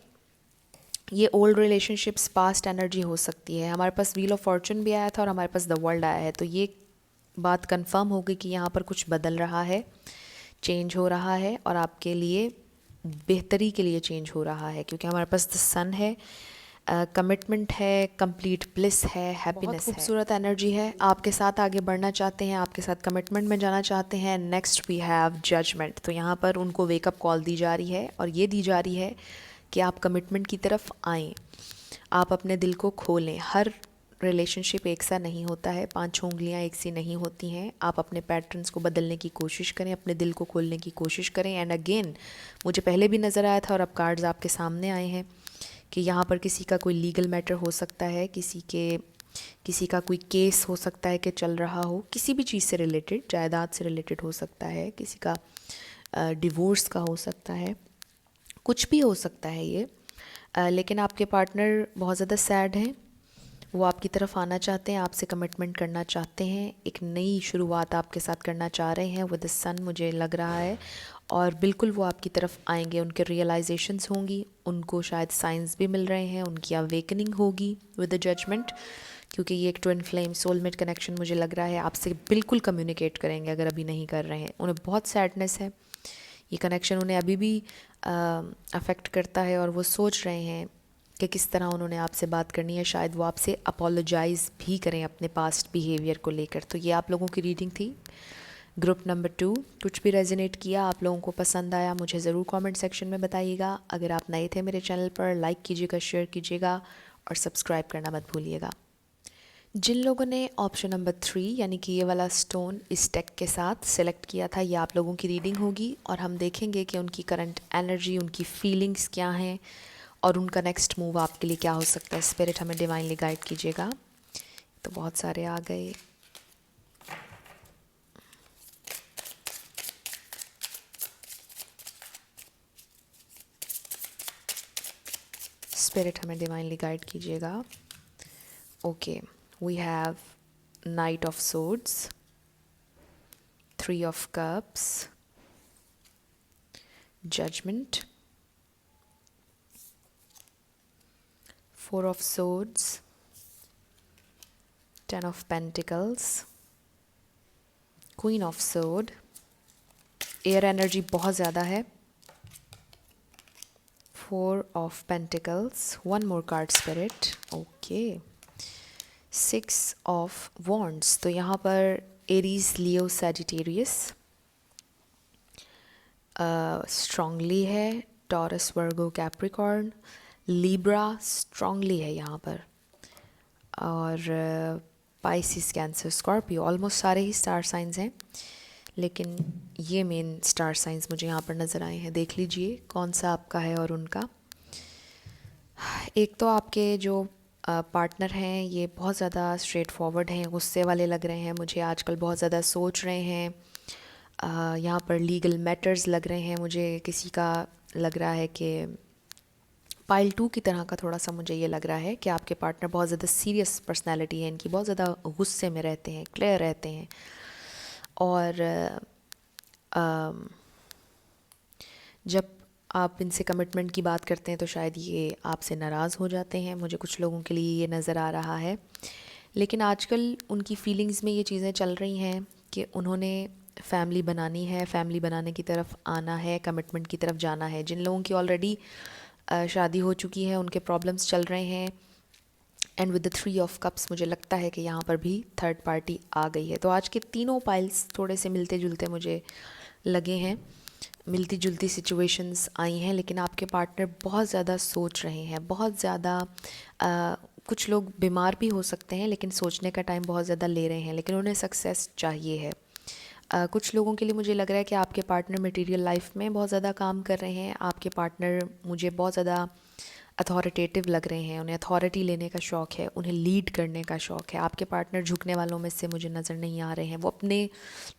ये ओल्ड रिलेशनशिप्स, पास्ट एनर्जी हो सकती है। हमारे पास व्हील ऑफ फॉर्चून भी आया था और हमारे पास द वर्ल्ड आया है, तो ये बात कंफर्म हो गई कि यहाँ पर कुछ बदल रहा है, चेंज हो रहा है, और आपके लिए बेहतरी के लिए चेंज हो रहा है, क्योंकि हमारे पास द सन है, कमिटमेंट है, कंप्लीट ब्लिस है, हैप्पीनेस है। खूबसूरत एनर्जी है, आपके साथ आगे बढ़ना चाहते हैं, आपके साथ कमिटमेंट में जाना चाहते हैं। Next we have judgement. तो यहाँ पर उनको वेकअप कॉल दी जा रही है, और ये दी जा रही है कि आप कमिटमेंट की तरफ आएँ, आप अपने दिल को खोलें। हर रिलेशनशिप एक सा नहीं होता है, 5 उंगलियां एक सी नहीं होती हैं। आप अपने पैटर्न्स को बदलने की कोशिश करें, अपने दिल को खोलने की कोशिश करें। एंड अगेन, मुझे पहले भी नज़र आया था और अब कार्ड्स आपके सामने आए हैं कि यहाँ पर किसी का कोई लीगल मैटर हो सकता है, किसी का कोई केस हो सकता है कि चल रहा हो, किसी भी चीज़ से रिलेटेड, जायदाद से रिलेटेड हो सकता है, किसी का डिवोर्स का हो सकता है, कुछ भी हो सकता है ये। लेकिन आपके पार्टनर बहुत ज़्यादा सैड हैं, वो आपकी तरफ आना चाहते हैं, आपसे कमिटमेंट करना चाहते हैं, एक नई शुरुआत आपके साथ करना चाह रहे हैं विद द सन, मुझे लग रहा है। और बिल्कुल वो आपकी तरफ आएंगे, उनके रियलाइजेशंस होंगी, उनको शायद साइंस भी मिल रहे हैं, उनकी अवेकनिंग होगी विद द जजमेंट, क्योंकि ये एक ट्विन फ्लेम सोलमेट कनेक्शन मुझे लग रहा है आपसे बिल्कुल कम्युनिकेट करेंगे अगर अभी नहीं कर रहे हैं। उन्हें बहुत सैडनेस है, ये कनेक्शन उन्हें अभी भी अफेक्ट करता है, और वो सोच रहे हैं कि किस तरह उन्होंने आपसे बात करनी है। शायद वो आपसे अपोलोजाइज़ भी करें अपने पास्ट बिहेवियर को लेकर। तो ये आप लोगों की रीडिंग थी, ग्रुप नंबर 2। कुछ भी रेजोनेट किया, आप लोगों को पसंद आया, मुझे ज़रूर कमेंट सेक्शन में बताइएगा। अगर आप नए थे मेरे चैनल पर, लाइक कीजिएगा, शेयर कीजिएगा, और सब्सक्राइब करना मत भूलिएगा। जिन लोगों ने ऑप्शन नंबर 3 यानी कि ये वाला स्टोन इस टेक के साथ सेलेक्ट किया था, ये आप लोगों की रीडिंग होगी, और हम देखेंगे कि उनकी करंट एनर्जी, उनकी फीलिंग्स क्या हैं, और उनका नेक्स्ट मूव आपके लिए क्या हो सकता है। स्पिरिट हमें डिवाइनली गाइड कीजिएगा। तो बहुत सारे आ गए। स्पिरिट हमें डिवाइनली गाइड कीजिएगा। Okay, we have knight of swords, 3 of cups, judgement, 4 of swords, 10 of pentacles, queen of sword। Air energy बहुत ज़्यादा है। 4 of pentacles, one more card spirit। Okay, 6 of wands। तो यहाँ पर एरीज, लियो, सैजिटेरियस स्ट्रांगली है, taurus, वर्गो, Capricorn, Libra strongly है यहाँ पर, और पाइसिस, कैंसर, स्कॉर्पियो, ऑलमोस्ट सारे ही स्टार साइंस हैं, लेकिन ये मेन स्टार साइंस मुझे यहाँ पर नज़र आए हैं। देख लीजिए कौन सा आपका है और उनका। एक तो आपके जो पार्टनर हैं ये बहुत ज़्यादा स्ट्रेट फॉरवर्ड हैं, गुस्से वाले लग रहे हैं मुझे, आजकल बहुत ज़्यादा सोच रहे हैं। यहाँ पर लीगल मैटर्स लग रहे हैं मुझे, किसी का लग रहा है कि पाइल 2 की तरह का थोड़ा सा मुझे ये लग रहा है कि आपके पार्टनर बहुत ज़्यादा सीरियस पर्सनैलिटी है इनकी, बहुत ज़्यादा गुस्से में रहते हैं, क्लियर रहते हैं, और जब आप इनसे कमिटमेंट की बात करते हैं तो शायद ये आपसे नाराज़ हो जाते हैं, मुझे कुछ लोगों के लिए ये नज़र आ रहा है। लेकिन आजकल उनकी फीलिंग्स में ये चीज़ें चल रही हैं कि उन्होंने फैमिली बनानी है, फैमिली बनाने की तरफ आना है, कमिटमेंट की तरफ जाना है। जिन लोगों की ऑलरेडी शादी हो चुकी है, उनके प्रॉब्लम्स चल रहे हैं, and with the 3 of cups मुझे लगता है कि यहाँ पर भी थर्ड पार्टी आ गई है। तो आज के तीनों पाइल्स थोड़े से मिलते जुलते मुझे लगे हैं, मिलती जुलती सिचुएशंस आई हैं, लेकिन आपके पार्टनर बहुत ज़्यादा सोच रहे हैं, बहुत ज़्यादा कुछ लोग बीमार भी हो सकते हैं लेकिन सोचने का टाइम बहुत ज़्यादा ले रहे हैं, लेकिन उन्हें सक्सेस चाहिए है। कुछ लोगों के लिए मुझे लग रहा है कि आपके पार्टनर मटेरियल लाइफ में बहुत ज़्यादा काम कर रहे हैं। आपके पार्टनर मुझे बहुत ज़्यादा अथॉरिटेटिव लग रहे हैं, उन्हें अथॉरिटी लेने का शौक़ है, उन्हें लीड करने का शौक़ है। आपके पार्टनर झुकने वालों में से मुझे नज़र नहीं आ रहे हैं, वो अपने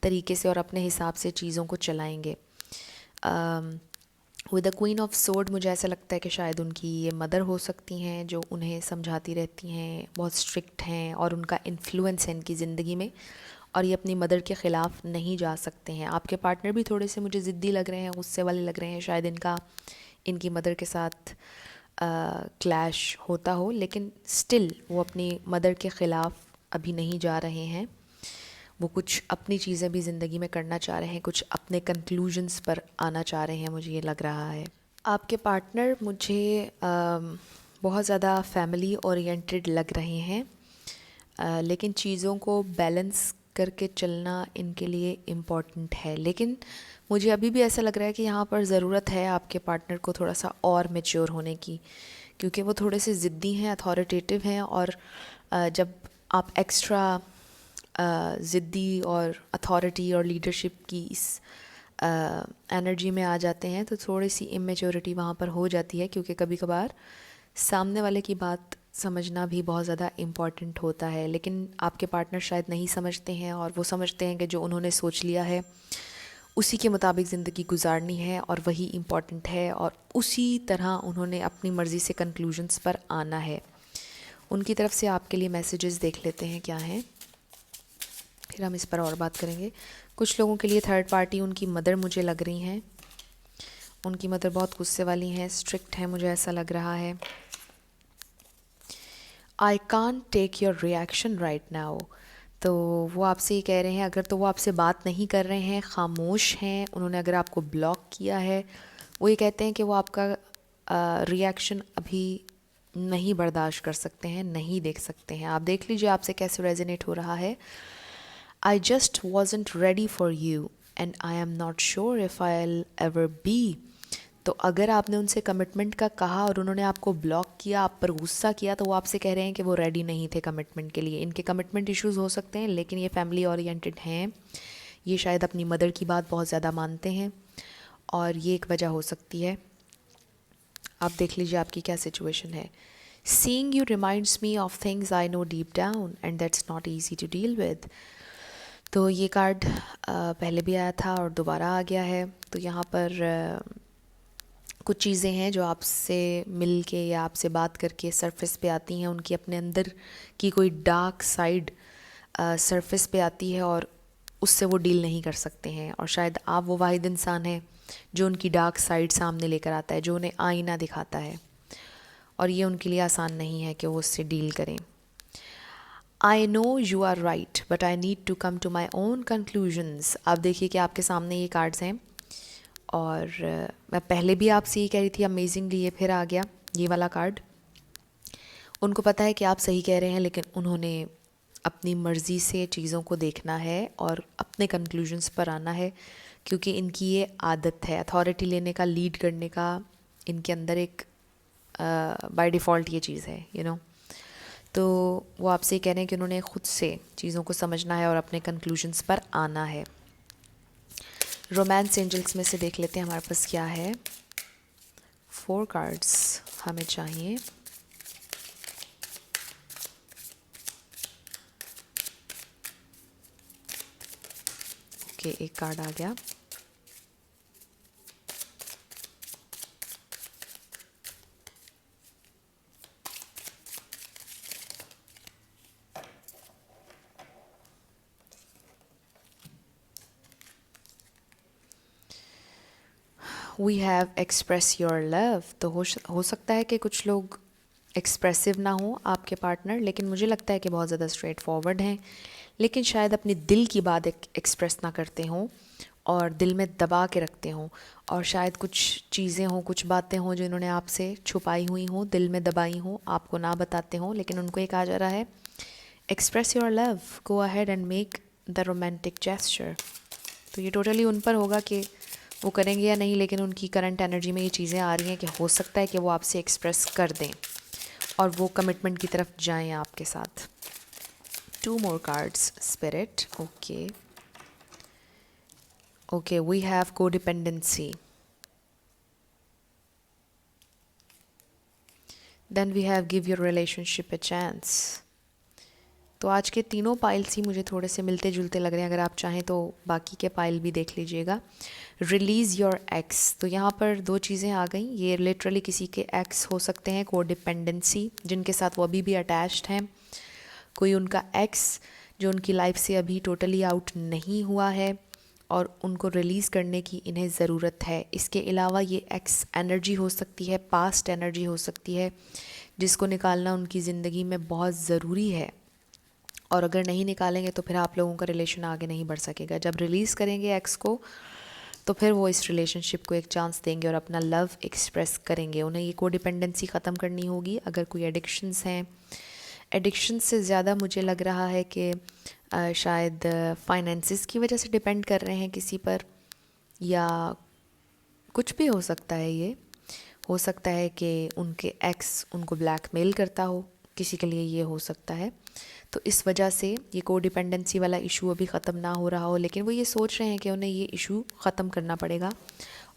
तरीके से और अपने हिसाब से चीज़ों को चलाएंगे। With the queen of sword मुझे ऐसा लगता है कि शायद उनकी ये मदर हो सकती हैं जो उन्हें समझाती रहती हैं, बहुत स्ट्रिक्ट हैं और उनका इन्फ्लुएंस है इनकी ज़िंदगी में, और ये अपनी मदर के ख़िलाफ़ नहीं जा सकते हैं। आपके पार्टनर भी थोड़े से मुझे ज़िद्दी लग रहे हैं, गुस्से वाले लग रहे हैं, शायद इनकी मदर के साथ क्लैश होता हो, लेकिन स्टिल वो अपनी मदर के ख़िलाफ़ अभी नहीं जा रहे हैं। वो कुछ अपनी चीज़ें भी ज़िंदगी में करना चाह रहे हैं, कुछ अपने कंक्लूजन्स पर आना चाह रहे हैं, मुझे ये लग रहा है। आपके पार्टनर मुझे बहुत ज़्यादा फैमिली ओरिएंटेड लग रहे हैं, लेकिन चीज़ों को बैलेंस करके चलना इनके लिए इम्पॉर्टेंट है। लेकिन मुझे अभी भी ऐसा लग रहा है कि यहाँ पर ज़रूरत है आपके पार्टनर को थोड़ा सा और मैच्योर होने की, क्योंकि वो थोड़े से ज़िद्दी हैं, अथॉरिटेटिव हैं, और जब आप एक्स्ट्रा ज़िद्दी और अथॉरिटी और लीडरशिप की इस एनर्जी में आ जाते हैं तो थोड़ी सी इमेच्योरिटी वहाँ पर हो जाती है, क्योंकि कभी कभार सामने वाले की बात समझना भी बहुत ज़्यादा इम्पॉर्टेंट होता है। लेकिन आपके पार्टनर शायद नहीं समझते हैं, और वो समझते हैं कि जो उन्होंने सोच लिया है उसी के मुताबिक ज़िंदगी गुजारनी है और वही इम्पॉर्टेंट है, और उसी तरह उन्होंने अपनी मर्ज़ी से कंक्लूजन्स पर आना है। उनकी तरफ से आपके लिए मैसेजेस देख लेते हैं क्या हैं, फिर हम इस पर और बात करेंगे। कुछ लोगों के लिए थर्ड पार्टी उनकी मदर मुझे लग रही हैं, उनकी मदर बहुत गुस्से वाली हैं, स्ट्रिक्ट हैं, मुझे ऐसा लग रहा है। I can't take your reaction right now, तो वो आपसे ये कह रहे हैं, अगर तो वो आपसे बात नहीं कर रहे हैं, ख़ामोश हैं, उन्होंने अगर आपको ब्लॉक किया है, वो ये कहते हैं कि वो आपका रिएक्शन अभी नहीं बर्दाश्त कर सकते हैं, नहीं देख सकते हैं। आप देख लीजिए आपसे कैसे रेजोनेट हो रहा है। I just wasn't ready for you and I am not sure if I'll ever be। तो अगर आपने उनसे कमिटमेंट का कहा और उन्होंने आपको ब्लॉक किया, आप पर गुस्सा किया, तो वो आपसे कह रहे हैं कि वो रेडी नहीं थे कमिटमेंट के लिए। इनके कमिटमेंट इश्यूज़ हो सकते हैं, लेकिन ये फैमिली ओरिएंटेड हैं, ये शायद अपनी मदर की बात बहुत ज़्यादा मानते हैं, और ये एक वजह हो सकती है। आप देख लीजिए आपकी क्या सिचुएशन है। Seeing you reminds me of things I know deep down and that's not easy to deal with। तो ये कार्ड पहले भी आया था और दोबारा आ गया है। तो यहाँ पर कुछ चीज़ें हैं जो आपसे मिल के या आपसे बात करके सरफेस पे आती हैं, उनकी अपने अंदर की कोई डार्क साइड सरफेस पे आती है और उससे वो डील नहीं कर सकते हैं, और शायद आप वो वाहिद इंसान हैं जो उनकी डार्क साइड सामने लेकर आता है, जो उन्हें आईना दिखाता है, और ये उनके लिए आसान नहीं है कि वो उससे डील करें। I know you are right but I need to come to my own conclusions. आप देखिए कि आपके सामने ये कार्ड्स हैं, और मैं पहले भी आपसे ये कह रही थी, अमेजिंगली ये फिर आ गया ये वाला कार्ड। उनको पता है कि आप सही कह रहे हैं, लेकिन उन्होंने अपनी मर्ज़ी से चीज़ों को देखना है और अपने कंक्लूजन्स पर आना है, क्योंकि इनकी ये आदत है अथॉरिटी लेने का, लीड करने का, इनके अंदर एक बाय डिफ़ॉल्ट ये चीज़ है, यू नो। तो वो आपसे कह रहे हैं कि उन्होंने ख़ुद से चीज़ों को समझना है और अपने कंक्लूजन्स पर आना है। रोमांस एंजल्स में से देख लेते हैं हमारे पास क्या है। 4 कार्ड्स हमें चाहिए। ओके, एक कार्ड आ गया। We have express your love. तो हो सकता है कि कुछ लोग एक्सप्रेसिव ना हो आपके पार्टनर, लेकिन मुझे लगता है कि बहुत ज़्यादा स्ट्रेट फॉरवर्ड हैं, लेकिन शायद अपने दिल की बात एक्सप्रेस ना करते हों, और दिल में दबा के रखते हों, और शायद कुछ चीज़ें हों, कुछ बातें हों जो इन्होंने आपसे छुपाई हुई हों, दिल में दबाई हों, आपको ना बताते हों, लेकिन उनको एक आ जा रहा है express your love, go ahead and make the romantic gesture. तो ये टोटली उन पर होगा कि वो करेंगे या नहीं, लेकिन उनकी करंट एनर्जी में ये चीज़ें आ रही हैं कि हो सकता है कि वो आपसे एक्सप्रेस कर दें और वो कमिटमेंट की तरफ जाएं आपके साथ। 2 more cards, Spirit. Okay, we have codependency. Then we have give your relationship a chance. तो आज के तीनों पाइल्स ही मुझे थोड़े से मिलते जुलते लग रहे हैं। अगर आप चाहें तो बाकी के पाइल भी देख लीजिएगा। रिलीज़ योर एक्स, तो यहाँ पर 2 चीज़ें आ गई। ये लिटरली किसी के एक्स हो सकते हैं, कोडिपेंडेंसी, जिनके साथ वो अभी भी अटैच्ड हैं। कोई उनका एक्स जो उनकी लाइफ से अभी टोटली आउट नहीं हुआ है और उनको रिलीज़ करने की इन्हें ज़रूरत है। इसके अलावा ये एक्स एनर्जी हो सकती है, पास्ट एनर्जी हो सकती है, जिसको निकालना उनकी ज़िंदगी में बहुत ज़रूरी है। और अगर नहीं निकालेंगे तो फिर आप लोगों का रिलेशन आगे नहीं बढ़ सकेगा। जब रिलीज़ करेंगे एक्स को तो फिर वो इस रिलेशनशिप को एक चांस देंगे और अपना लव एक्सप्रेस करेंगे। उन्हें ये कोडिपेंडेंसी ख़त्म करनी होगी। अगर कोई एडिक्शंस हैं, एडिक्शन से ज़्यादा मुझे लग रहा है कि शायद फाइनेंसिस की वजह से डिपेंड कर रहे हैं किसी पर, या कुछ भी हो सकता है। ये हो सकता है कि उनके एक्स उनको ब्लैकमेल करता हो, किसी के लिए ये हो सकता है। तो इस वजह से ये कोडिपेंडेंसी वाला इशू अभी ख़त्म ना हो रहा हो, लेकिन वो ये सोच रहे हैं कि उन्हें ये इशू ख़त्म करना पड़ेगा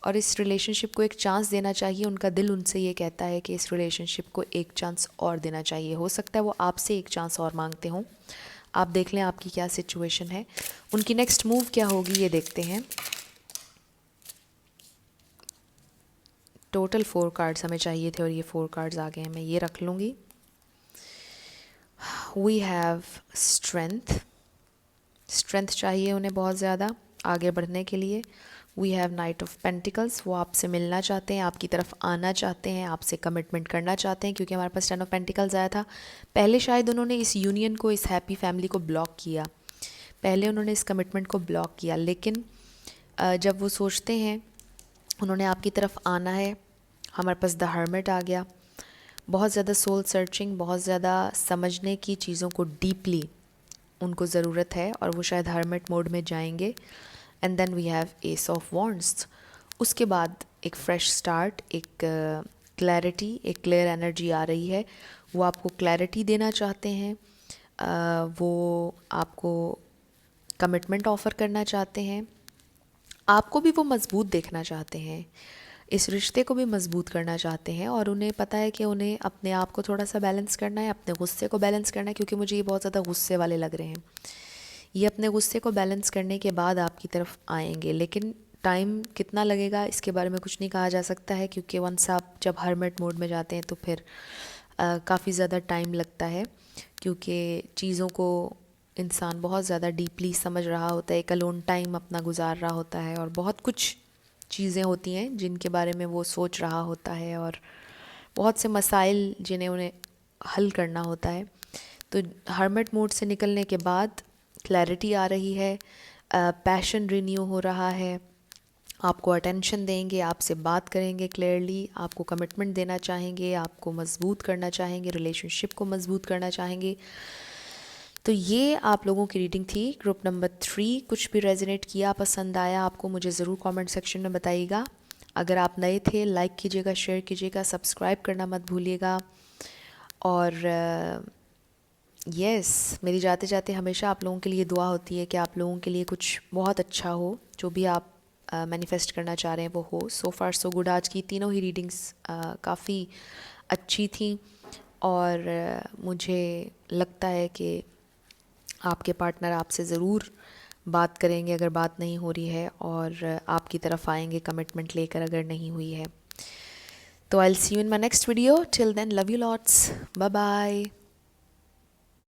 और इस रिलेशनशिप को एक चांस देना चाहिए। उनका दिल उनसे ये कहता है कि इस रिलेशनशिप को एक चांस और देना चाहिए। हो सकता है वो आपसे एक चांस और मांगते हों। आप देख लें आपकी क्या सिचुएशन है, उनकी नेक्स्ट मूव क्या होगी ये देखते हैं। टोटल 4 कार्ड्स हमें चाहिए थे और ये 4 कार्ड्स आ गए हैं। मैं ये रख लूँगी। वी हैव स्ट्रेंथ, स्ट्रेंथ चाहिए उन्हें बहुत ज़्यादा आगे बढ़ने के लिए। We have knight of pentacles, वो आपसे मिलना चाहते हैं, आपकी तरफ आना चाहते हैं, आपसे कमिटमेंट करना चाहते हैं, क्योंकि हमारे पास 10 ऑफ पेंटिकल्स आया था। पहले शायद उन्होंने इस यूनियन को, इस हैप्पी फैमिली को ब्लॉक किया, पहले उन्होंने इस कमिटमेंट को ब्लॉक किया, लेकिन जब वो सोचते हैं उन्होंने आपकी तरफ आना है, हमारे पास द हर्मिट आ गया। बहुत ज़्यादा सोल सर्चिंग, बहुत ज़्यादा समझने की, चीज़ों को डीपली उनको ज़रूरत है और वो शायद हर्मिट मोड में जाएंगे। And then we have ace of wands. उसके बाद एक फ्रेश स्टार्ट, एक क्लैरिटी, एक क्लियर एनर्जी आ रही है। वो आपको क्लैरिटी देना चाहते हैं, वो आपको कमिटमेंट ऑफ़र करना चाहते हैं, आपको भी वो मज़बूत देखना चाहते हैं, इस रिश्ते को भी मज़बूत करना चाहते हैं। और उन्हें पता है कि उन्हें अपने आप को थोड़ा सा बैलेंस करना है, अपने गुस्से को बैलेंस करना है, क्योंकि मुझे ये बहुत ज़्यादा गुस्से वाले लग रहे हैं। ये अपने गुस्से को बैलेंस करने के बाद आपकी तरफ आएंगे, लेकिन टाइम कितना लगेगा इसके बारे में कुछ नहीं कहा जा सकता है, क्योंकि वंस आप जब हर्मिट मोड में जाते हैं तो फिर काफ़ी ज़्यादा टाइम लगता है, क्योंकि चीज़ों को इंसान बहुत ज़्यादा डीपली समझ रहा होता है, एक अलोन टाइम अपना गुजार रहा होता है और बहुत कुछ चीज़ें होती हैं जिनके बारे में वो सोच रहा होता है और बहुत से मसाइल जिन्हें उन्हें हल करना होता है। तो हर्मिट मोड से निकलने के बाद क्लैरिटी आ रही है, पैशन रिन्यू हो रहा है, आपको अटेंशन देंगे, आपसे बात करेंगे क्लियरली, आपको कमिटमेंट देना चाहेंगे, आपको मज़बूत करना चाहेंगे, रिलेशनशिप को मज़बूत करना चाहेंगे। तो ये आप लोगों की रीडिंग थी, ग्रुप नंबर 3। कुछ भी रेजोनेट किया, पसंद आया आपको, मुझे ज़रूर कमेंट सेक्शन में बताइएगा। अगर आप नए थे लाइक कीजिएगा, शेयर कीजिएगा, सब्सक्राइब करना मत भूलिएगा। और यस, मेरी जाते जाते हमेशा आप लोगों के लिए दुआ होती है कि आप लोगों के लिए कुछ बहुत अच्छा हो, जो भी आप मैनिफेस्ट करना चाह रहे हैं वो हो। सो फार सो गुड। आज की तीनों ही रीडिंग्स काफ़ी अच्छी थी और मुझे लगता है कि आपके पार्टनर आपसे ज़रूर बात करेंगे अगर बात नहीं हो रही है, और आपकी तरफ आएंगे कमिटमेंट लेकर अगर नहीं हुई है। तो I will see you in my next video. Till then, love you lots, bye bye.